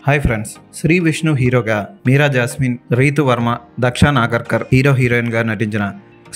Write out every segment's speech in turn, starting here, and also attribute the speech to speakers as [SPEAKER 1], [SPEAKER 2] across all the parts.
[SPEAKER 1] Hi friends, Shri Vishnu హీరోగా మీరా jasmine, Ritu Varma, Daksha Nagarkar హీరోయిన్గా నటించిన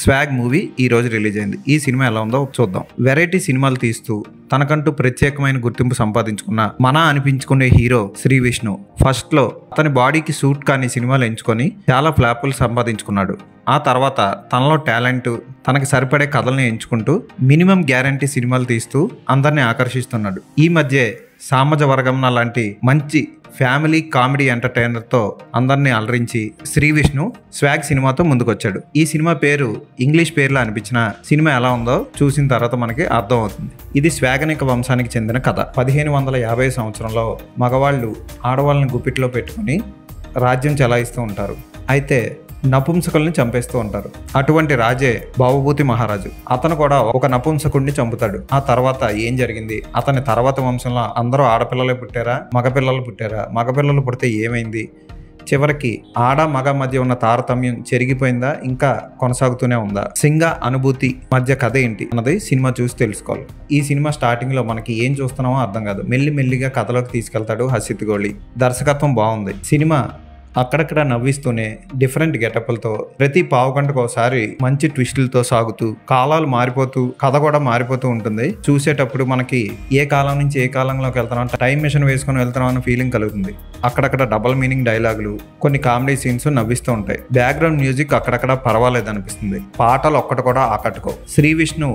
[SPEAKER 1] స్వాగ్ మూవీ ఈ రోజు రిలీజ్ అయింది. ఈ సినిమా ఎలా ఉందో చూద్దాం. వెరైటీ సినిమాలు తీస్తూ తనకంటూ ప్రత్యేకమైన గుర్తింపు సంపాదించుకున్న అనిపించుకునే హీరో శ్రీ విష్ణు. ఫస్ట్ లో అతని బాడీకి సూట్ కాని సినిమాలు ఎంచుకొని చాలా ఫ్లాపులు సంపాదించుకున్నాడు. ఆ తర్వాత తనలో టాలెంట్, తనకి సరిపడే కథల్ని ఎంచుకుంటూ మినిమం గ్యారంటీ సినిమాలు తీస్తూ అందరినీ ఆకర్షిస్తున్నాడు. ఈ మధ్య సామాజ వర్గంన లాంటి మంచి ఫ్యామిలీ కామెడీ ఎంటర్టైనర్తో అందరినీ అలరించి శ్రీ విష్ణు స్వాగ్ సినిమాతో ముందుకొచ్చాడు. ఈ సినిమా పేరు ఇంగ్లీష్ పేర్లో అనిపించిన సినిమా ఎలా ఉందో చూసిన తర్వాత మనకి అర్థం అవుతుంది. ఇది స్వాగనిక వంశానికి చెందిన కథ. 1550 సంవత్సరంలో మగవాళ్ళు ఆడవాళ్ళని గుప్పిట్లో పెట్టుకుని రాజ్యం చెలాయిస్తూ ఉంటారు. అయితే నపుంసకుల్ని చంపేస్తూ ఉంటారు. అటువంటి రాజే భవభూతి మహారాజు. అతను కూడా ఒక నపుంసకుడిని చంపుతాడు. ఆ తర్వాత ఏం జరిగింది? అతని తర్వాత వంశంలో అందరూ ఆడపిల్లలే పుట్టారా, మగపిల్లలు పుట్టారా? మగపిల్లలు పుడితే ఏమైంది? చివరికి ఆడ మగ మధ్య ఉన్న తారతమ్యం చెరిగిపోయిందా, ఇంకా కొనసాగుతూనే ఉందా? సింగ అనుభూతి మధ్య కథ ఏంటి అన్నది సినిమా చూసి తెలుసుకోవాలి. ఈ సినిమా స్టార్టింగ్ లో మనకి ఏం చూస్తున్నామో అర్థం కాదు. మెల్లిమెల్లిగా కథలోకి తీసుకెళ్తాడు హసిత్ గోళి. దర్శకత్వం బాగుంది. సినిమా అక్కడక్కడ నవ్విస్తూనే డిఫరెంట్ గెటప్లతో ప్రతి పావు గంటకు ఒకసారి మంచి ట్విస్టులతో సాగుతూ కాలాలు మారిపోతూ కథ కూడా మారిపోతూ ఉంటుంది. చూసేటప్పుడు మనకి ఏ కాలం నుంచి ఏ కాలంలోకి వెళ్తున్నాం, టైం మిషన్ వేసుకొని వెళ్తున్నాం అన్న ఫీలింగ్ కలుగుతుంది. అక్కడక్కడ డబల్ మీనింగ్ డైలాగులు, కొన్ని కామెడీ సీన్స్ నవ్విస్తూ ఉంటాయి. బ్యాక్గ్రౌండ్ మ్యూజిక్ అక్కడక్కడ పర్వాలేదు అనిపిస్తుంది. పాటలు ఒక్కటి కూడా ఆకట్టుకో. శ్రీ విష్ణు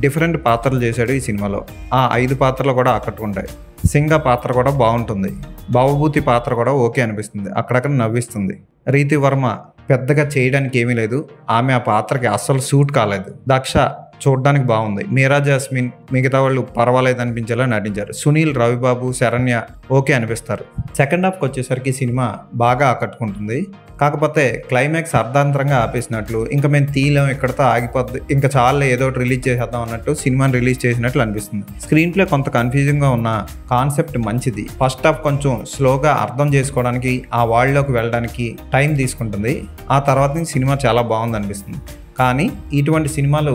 [SPEAKER 1] డిఫరెంట్ పాత్రలు చేశాడు ఈ సినిమాలో. ఆ 5 పాత్రలు కూడా ఆకట్టుకుంటాయి. సింగ పాత్ర కూడా బాగుంటుంది. భవభూతి పాత్ర కూడా ఓకే అనిపిస్తుంది, అక్కడక్కడ నవ్విస్తుంది. రీతి వర్మ పెద్దగా చేయడానికి ఏమీ లేదు, ఆమె ఆ పాత్రకి అస్సలు సూట్ కాలేదు. దక్ష చూడడానికి బాగుంది. మీరా జాస్మిన్ మిగతా వాళ్ళు పర్వాలేదు అనిపించేలా నటించారు. సునీల్, రవిబాబు, శరణ్య ఓకే అనిపిస్తారు. సెకండ్ హాఫ్కి వచ్చేసరికి సినిమా బాగా ఆకట్టుకుంటుంది. కాకపోతే క్లైమాక్స్ అర్ధాంతరంగా ఆపేసినట్లు, ఇంకా మేము తీయలేం, ఇక్కడతో ఆగిపోద్ది, ఇంకా చాలా ఏదో ఒకటి రిలీజ్ చేసేద్దాం అన్నట్టు సినిమాని రిలీజ్ చేసినట్లు అనిపిస్తుంది. స్క్రీన్ ప్లే కొంత కన్ఫ్యూజింగ్గా ఉన్న కాన్సెప్ట్ మంచిది. ఫస్ట్ హాఫ్ కొంచెం స్లోగా అర్థం చేసుకోవడానికి, ఆ వరల్డ్లోకి వెళ్ళడానికి టైం తీసుకుంటుంది. ఆ తర్వాత సినిమా చాలా బాగుంది అనిపిస్తుంది. కానీ ఇటువంటి సినిమాలు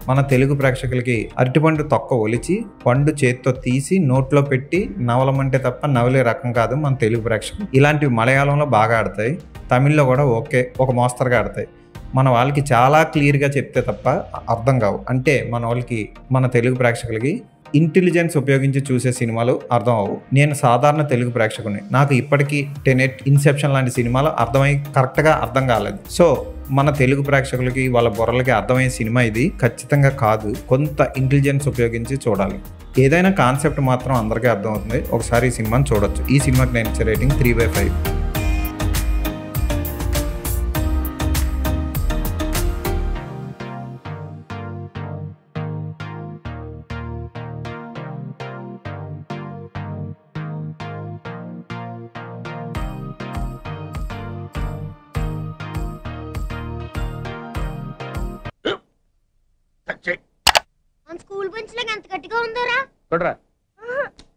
[SPEAKER 1] మన తెలుగు ప్రేక్షకులకి అరటిపండు తొక్క ఒలిచి పండు చేత్తో తీసి నోట్లో పెట్టి నవలమంటే తప్ప నవలే రకం కాదు మన తెలుగు ప్రేక్షకులు. ఇలాంటివి మలయాళంలో బాగా ఆడతాయి, తమిళ్లో కూడా ఓకే ఒక మోస్తరుగా ఆడతాయి. మన వాళ్ళకి చాలా క్లియర్గా చెప్తే తప్ప అర్థం కావు. అంటే మన వాళ్ళకి, మన తెలుగు ప్రేక్షకులకి ఇంటెలిజెన్స్ ఉపయోగించి చూసే సినిమాలు అర్థం అవ్వవు. నేను సాధారణ తెలుగు ప్రేక్షకుని, నాకు ఇప్పటికీ టెనెట్, ఇన్సెప్షన్ లాంటి సినిమాలు కరెక్ట్గా అర్థం కాలేదు. సో మన తెలుగు ప్రేక్షకులకి, వాళ్ళ బుర్రలకి అర్థమయ్యే సినిమా ఇది ఖచ్చితంగా కాదు. కొంత ఇంటెలిజెన్స్ ఉపయోగించి చూడాలి. ఏదైనా కాన్సెప్ట్ మాత్రం అందరికీ అర్థం అవుతుంది. ఒకసారి ఈ సినిమాని చూడొచ్చు. ఈ సినిమాకి నేను ఇచ్చే రేటింగ్ 3/5.
[SPEAKER 2] స్కూల్ బెంచ్ లాగా ఎంత గట్టిగా ఉందోరా?
[SPEAKER 3] కొట్రా,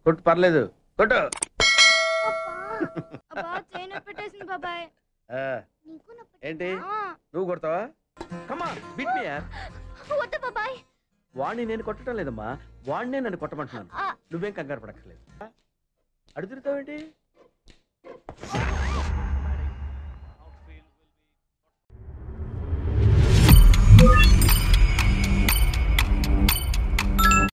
[SPEAKER 3] కొట్టు, పర్లేదు, కొట్టు.
[SPEAKER 2] పెట్టేసింది బాబాయ్.
[SPEAKER 3] ఏంటి నువ్వు కొడతావా? కమా బిట్ మీ యార్.
[SPEAKER 2] వద్దు బాబాయ్.
[SPEAKER 3] వాడిని నేను కొట్టడం లేదమ్మా, వాడినే నన్ను కొట్టమంటున్నాను. నువ్వేం కంగారు పడక్కర్లేదు. అడుగుతావేంటి?